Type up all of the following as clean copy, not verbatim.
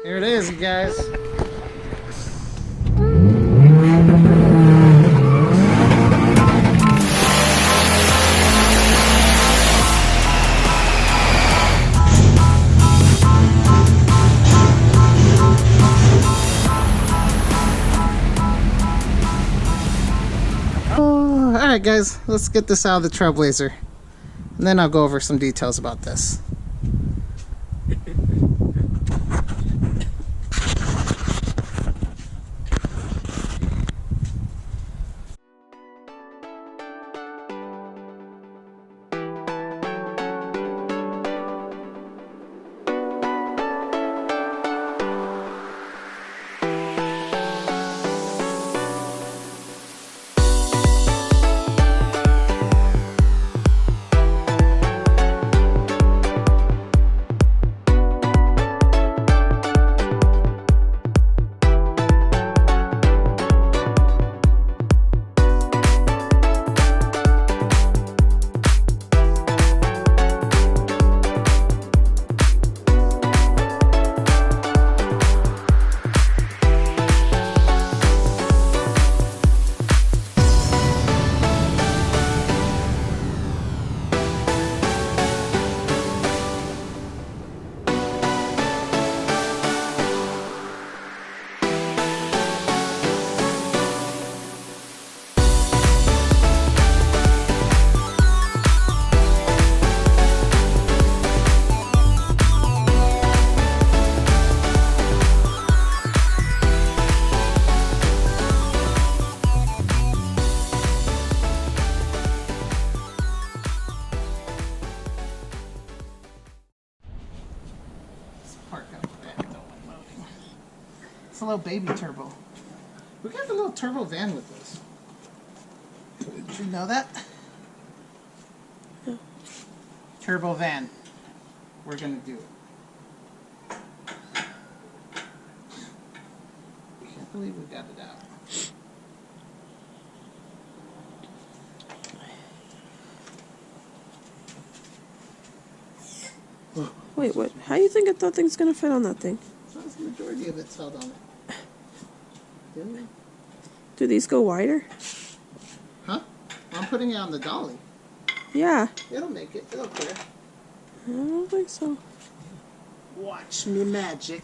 Here it is, you guys. Alright guys, let's get this out of the trailblazer, and then I'll go over some details about this. A little baby turbo. We got a little turbo van with this. Did you know that? Yeah. Turbo van. We're gonna do it. Can't believe we got it out. Wait, what? How do you think that thing's gonna fit on that thing? The majority of it's held on it. Do these go wider? Huh? I'm putting it on the dolly. Yeah. It'll make it. It'll clear. I don't think so. Watch me magic.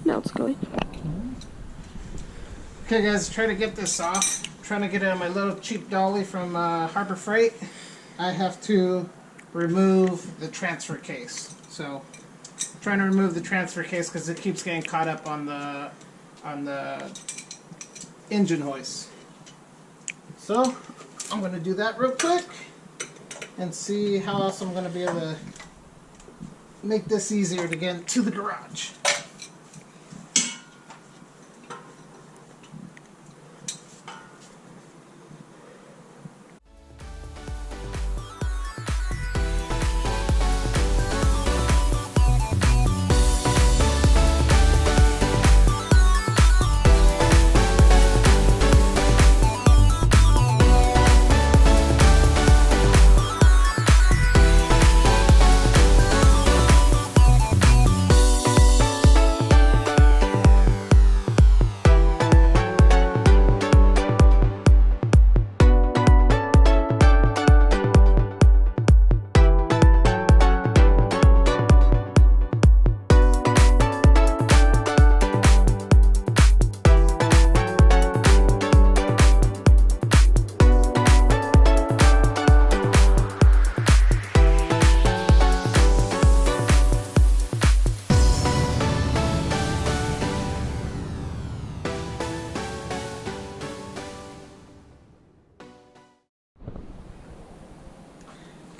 Now it's going. Okay guys, try to get this off. I'm trying to get it on my little cheap dolly from Harbor Freight. I have to remove the transfer case. So I'm trying to remove the transfer case because it keeps getting caught up on the engine hoist. So I'm going to do that real quick and see how else I'm going to be able to make this easier to get to the garage.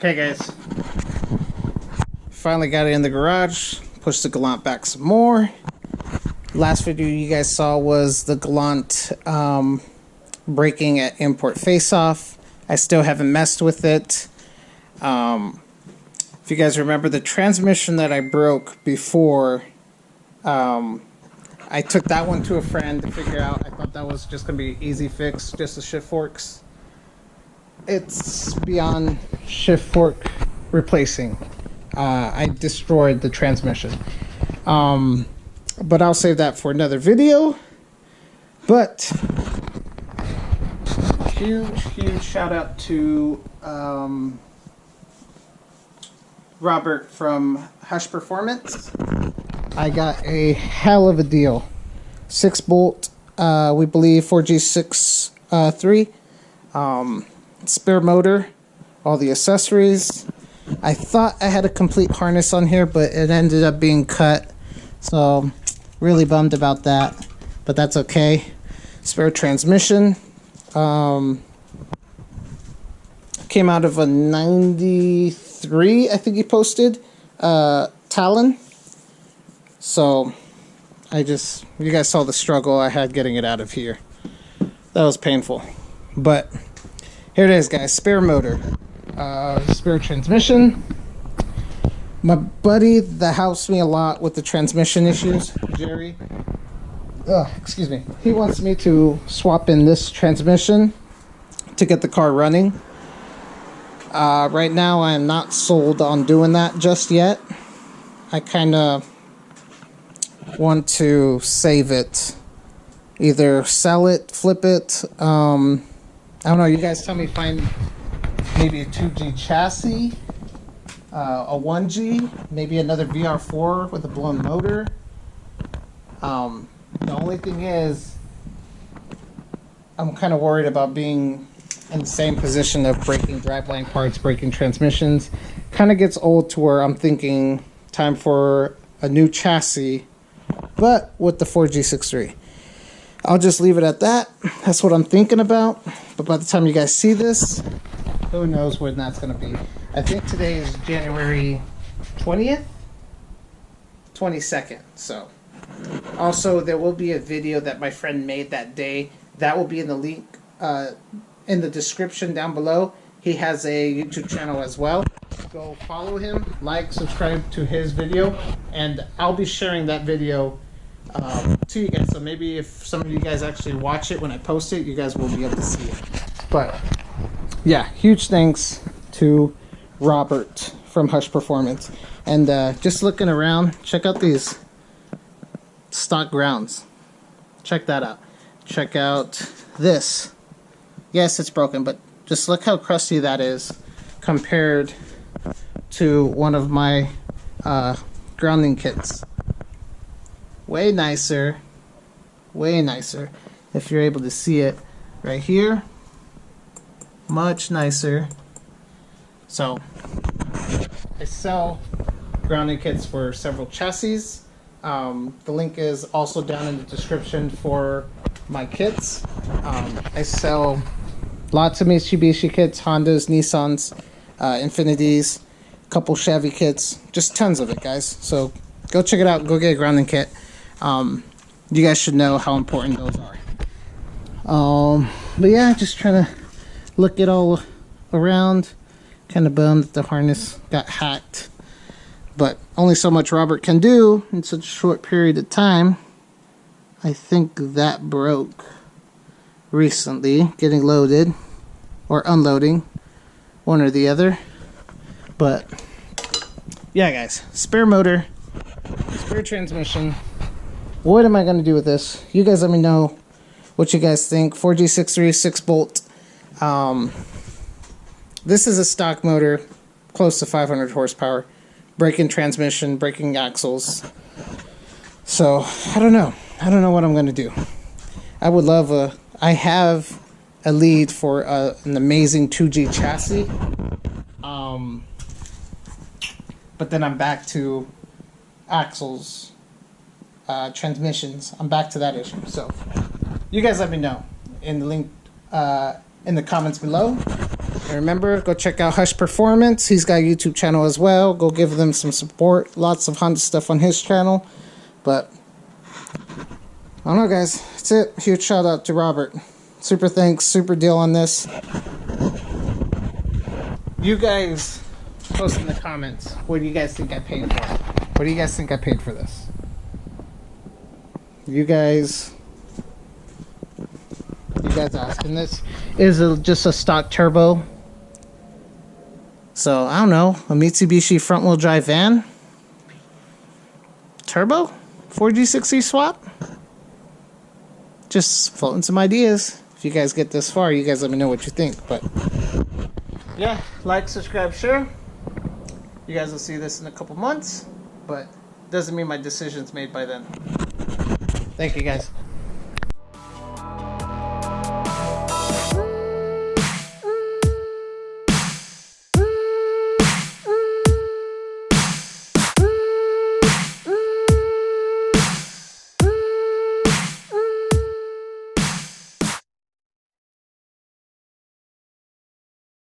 Okay guys, finally got it in the garage, pushed the Galant back some more. Last video you guys saw was the Galant breaking at import face-off. I still haven't messed with it. If you guys remember the transmission that I broke before, I took that one to a friend to figure out. I thought that was just going to be an easy fix, just the shift forks. It's beyond shift fork replacing. I destroyed the transmission. But I'll save that for another video. But huge shout out to Robert from Hush Performance. I got a hell of a deal. 6-bolt, we believe 4G63. Spare motor, all the accessories. I thought I had a complete harness on here, but it ended up being cut. So, really bummed about that. But that's okay. Spare transmission. Came out of a 93, I think he posted. Talon. So, you guys saw the struggle I had getting it out of here. That was painful. But, here it is, guys. Spare motor. Spare transmission. My buddy that helps me a lot with the transmission issues, Jerry. Excuse me. He wants me to swap in this transmission to get the car running. Right now, I am not sold on doing that just yet. I kind of want to save it. Either sell it, flip it. I don't know. You guys tell me, find maybe a 2G chassis, a 1G, maybe another VR4 with a blown motor. The only thing is, I'm kind of worried about being in the same position of breaking driveline parts, breaking transmissions. Kind of gets old to where I'm thinking time for a new chassis, but with the 4G63. I'll just leave it at that. That's what I'm thinking about. But by the time you guys see this, who knows when that's going to be. I think today is January 20th? 22nd. So, also there will be a video that my friend made that day. That will be in the link in the description down below. He has a YouTube channel as well. Go follow him, like, subscribe to his video, and I'll be sharing that video to you guys. So maybe if some of you guys actually watch it when I post it, you guys will be able to see it. But yeah, huge thanks to Robert from Hush Performance. And just looking around, check out these stock grounds. Check that out. Check out this. Yes, it's broken, but just look how crusty that is compared to one of my grounding kits. Way nicer. Way nicer. If you're able to see it right here. Much nicer. So, I sell grounding kits for several chassis. The link is also down in the description for my kits. I sell lots of Mitsubishi kits, Hondas, Nissans, Infinitis, a couple Chevy kits, just tons of it, guys. So go check it out. Go get a grounding kit. You guys should know how important those are. But yeah, just trying to look it all around. Kind of bummed that the harness got hacked, but only so much Robert can do in such a short period of time. I think that broke recently, getting loaded or unloading, one or the other. But yeah, guys, spare motor, spare transmission. What am I going to do with this? You guys let me know what you guys think. 4G63 6-bolt. This is a stock motor, close to 500 horsepower. Braking transmission, braking axles. So, I don't know. I don't know what I'm going to do. I would love I have a lead for an amazing 2G chassis. But then I'm back to axles, transmissions. I'm back to that issue. So, you guys let me know in the link in the comments below. remember, go check out Hush Performance. He's got a YouTube channel as well. Go give them some support. Lots of Honda stuff on his channel. But, I don't know, guys. That's it. Huge shout out to Robert. Super thanks. Super deal on this. You guys post in the comments. What do you guys think I paid for? What do you guys think I paid for this? You guys asking. This is just a stock turbo. So, I don't know. A Mitsubishi front wheel drive van. Turbo? 4G60 swap? Just floating some ideas. If you guys get this far, you guys let me know what you think. But yeah, like, subscribe, share. You guys will see this in a couple months, but doesn't mean my decision's made by then. Thank you, guys.